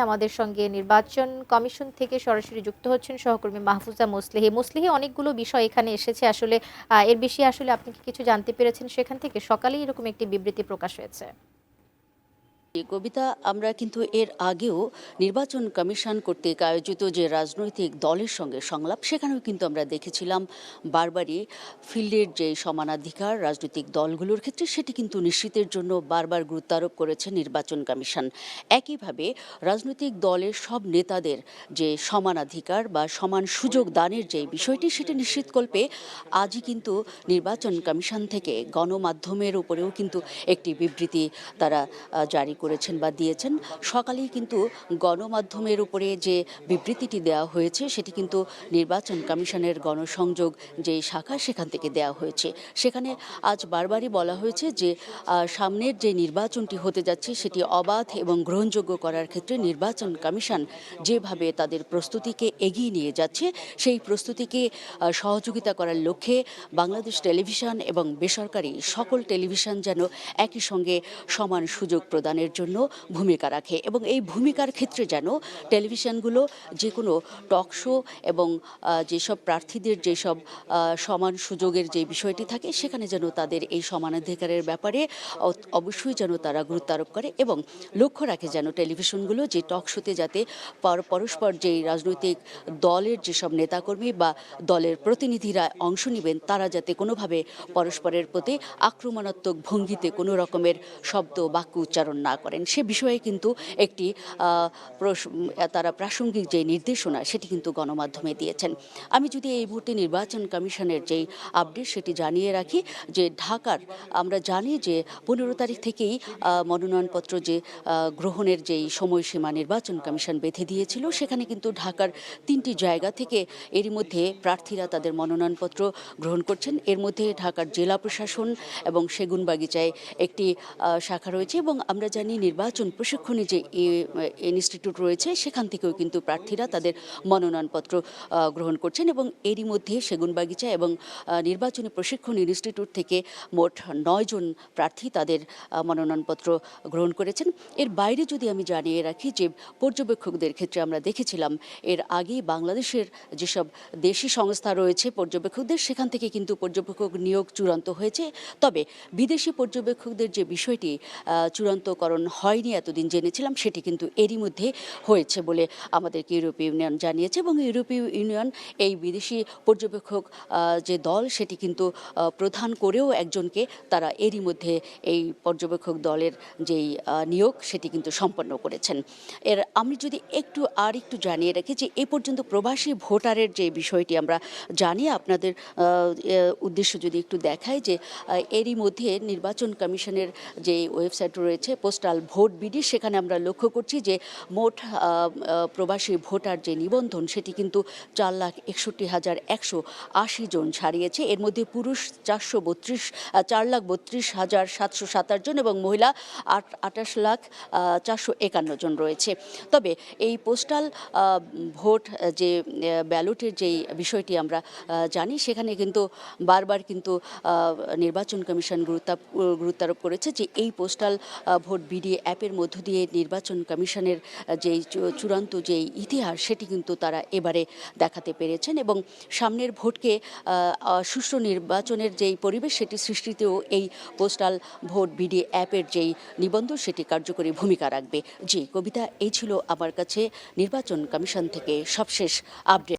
আমাদের সঙ্গে নির্বাচন কমিশন থেকে সরাসরি যুক্ত হচ্ছেন সহকর্মী মাহফুজা মুসলিহি। মুসলিহি, অনেকগুলো বিষয় এখানে এসেছে আসলে। এর বেশি আসলে আপনি কি কিছু জানতে পেরেছেন সেখান থেকে? সকালেই এরকম একটি বিবৃতি প্রকাশ হয়েছে। কবিতা, আমরা কিন্তু এর আগেও নির্বাচন কমিশন কর্তৃক আয়োজিত যে রাজনৈতিক দলের সঙ্গে সংলাপ, সেখানেও কিন্তু আমরা দেখেছিলাম বারবারই ফিল্ডের যে সমানাধিকার রাজনৈতিক দলগুলোর ক্ষেত্রে সেটি কিন্তু নিশ্চিতের জন্য বারবার গুরুত্ব আরোপ করেছে নির্বাচন কমিশন। একইভাবে রাজনৈতিক দলের সব নেতাদের যে সমানাধিকার বা সমান সুযোগ দানের যে বিষয়টি, সেটি নিশ্চিতকল্পে আজই কিন্তু নির্বাচন কমিশন থেকে গণমাধ্যমের উপরেও কিন্তু একটি বিবৃতি তারা জারি করেছেন বা দিয়েছেন। সকালেই কিন্তু গণমাধ্যমের উপরে যে বিবৃতিটি দেওয়া হয়েছে সেটি কিন্তু নির্বাচন কমিশনের গণসংযোগ যে শাখা, সেখান থেকে দেওয়া হয়েছে। সেখানে আজ বারবারই বলা হয়েছে যে সামনের যে নির্বাচনটি হতে যাচ্ছে সেটি অবাধ এবং গ্রহণযোগ্য করার ক্ষেত্রে নির্বাচন কমিশন যেভাবে তাদের প্রস্তুতিকে এগিয়ে নিয়ে যাচ্ছে, সেই প্রস্তুতিকে সহযোগিতা করার লক্ষ্যে বাংলাদেশ টেলিভিশন এবং বেসরকারি সকল টেলিভিশন যেন একই সঙ্গে সমান সুযোগ প্রদানের জন্য ভূমিকা রাখে এবং এই ভূমিকার ক্ষেত্রে যেন টেলিভিশনগুলো যে কোনো টক শো এবং যেসব প্রার্থীদের যেসব সমান সুযোগের যে বিষয়টি থাকে, সেখানে যেন তাদের এই সমানাধিকারের ব্যাপারে অবশ্যই যেন তারা গুরুত্ব আরোপ করে এবং লক্ষ্য রাখে যেন টেলিভিশনগুলো যে টক শোতে যাতে পরস্পর যেই রাজনৈতিক দলের যেসব নেতাকর্মী বা দলের প্রতিনিধিরা অংশ নেবেন, তারা যাতে কোনোভাবে পরস্পরের প্রতি আক্রমণাত্মক ভঙ্গিতে কোনো রকমের শব্দ বাক্য উচ্চারণ না করেন, সে বিষয়ে কিন্তু একটি তারা প্রাসঙ্গিক যে নির্দেশনা সেটি কিন্তু গণমাধ্যমে দিয়েছেন। আমি যদি এই মুহূর্তে নির্বাচন কমিশনের যেই আপডেট সেটি জানিয়ে রাখি যে ঢাকার আমরা জানি যে 15 তারিখ থেকেই মনোনয়নপত্র যে গ্রহণের যেই সময়সীমা নির্বাচন কমিশন বেঁধে দিয়েছিল, সেখানে কিন্তু ঢাকার 3টি জায়গা থেকে এরই মধ্যে প্রার্থীরা তাদের মনোনয়নপত্র গ্রহণ করছেন। এর মধ্যে ঢাকার জেলা প্রশাসন এবং সেগুনবাগিচায় একটি শাখা রয়েছে এবং আমরা জানি নির্বাচন প্রশিক্ষণে যে ইনস্টিটিউট রয়েছে, সেখান থেকেও কিন্তু প্রার্থীরা তাদের মনোনয়নপত্র গ্রহণ করছেন এবং এরই মধ্যে সেগুনবাগিচা এবং নির্বাচনী প্রশিক্ষণ ইনস্টিটিউট থেকে মোট 9 জন প্রার্থী তাদের মনোনয়নপত্র গ্রহণ করেছেন। এর বাইরে যদি আমি জানিয়ে রাখি যে পর্যবেক্ষকদের ক্ষেত্রে আমরা দেখেছিলাম এর আগেই বাংলাদেশের যেসব দেশি সংস্থা রয়েছে পর্যবেক্ষকদের, সেখান থেকে কিন্তু পর্যবেক্ষক নিয়োগ চূড়ান্ত হয়েছে। তবে বিদেশি পর্যবেক্ষকদের যে বিষয়টি চূড়ান্তকরণ হয়নি এতদিন জেনেছিলাম, সেটি কিন্তু এরই মধ্যে হয়েছে বলে আমাদেরকে ইউরোপীয় ইউনিয়ন জানিয়েছে এবং ইউরোপীয় ইউনিয়ন এই বিদেশি পর্যবেক্ষক যে দল সেটি কিন্তু প্রধান করেও একজনকে তারা এরই মধ্যে এই পর্যবেক্ষক দলের যেই নিয়োগ সেটি কিন্তু সম্পন্ন করেছেন। আমি যদি একটু জানিয়ে রাখি যে এ পর্যন্ত প্রবাসী ভোটারের যে বিষয়টি আমরা জানি, আপনাদের উদ্দেশ্য যদি একটু দেখায় যে এরই মধ্যে নির্বাচন কমিশনের যে ওয়েবসাইট রয়েছে পোস্টাল ভোট বিডি, সেখানে আমরা লক্ষ্য করছি যে মোট প্রবাসী ভোটার যে নিবন্ধন সেটি কিন্তু 4,61,180 জন ছাড়িয়েছে। এর মধ্যে পুরুষ 4,32,757 জন এবং মহিলা 28,451 জন রয়েছে। তবে এই পোস্টাল ভোট যে ব্যালটের যেই বিষয়টি আমরা জানি, সেখানে কিন্তু বারবার কিন্তু নির্বাচন কমিশন গুরুত্ব আরোপ করেছে যে এই পোস্টাল ভোট বিডি অ্যাপের মধ্য দিয়ে নির্বাচন কমিশনের যেই চূড়ান্ত যেই ইতিহাস সেটি কিন্তু তারা এবারে দেখাতে পেরেছেন এবং সামনের ভোটকে সুষ্ঠু নির্বাচনের যেই পরিবেশ সেটি সৃষ্টিতেও এই পোস্টাল ভোট বিডি অ্যাপের যেই নিবন্ধন সেটি কার্যকরী ভূমিকা রাখবে। জি কবিতা, এই ছিল আমার কাছে নির্বাচন কমিশন থেকে সবশেষ আপডেট।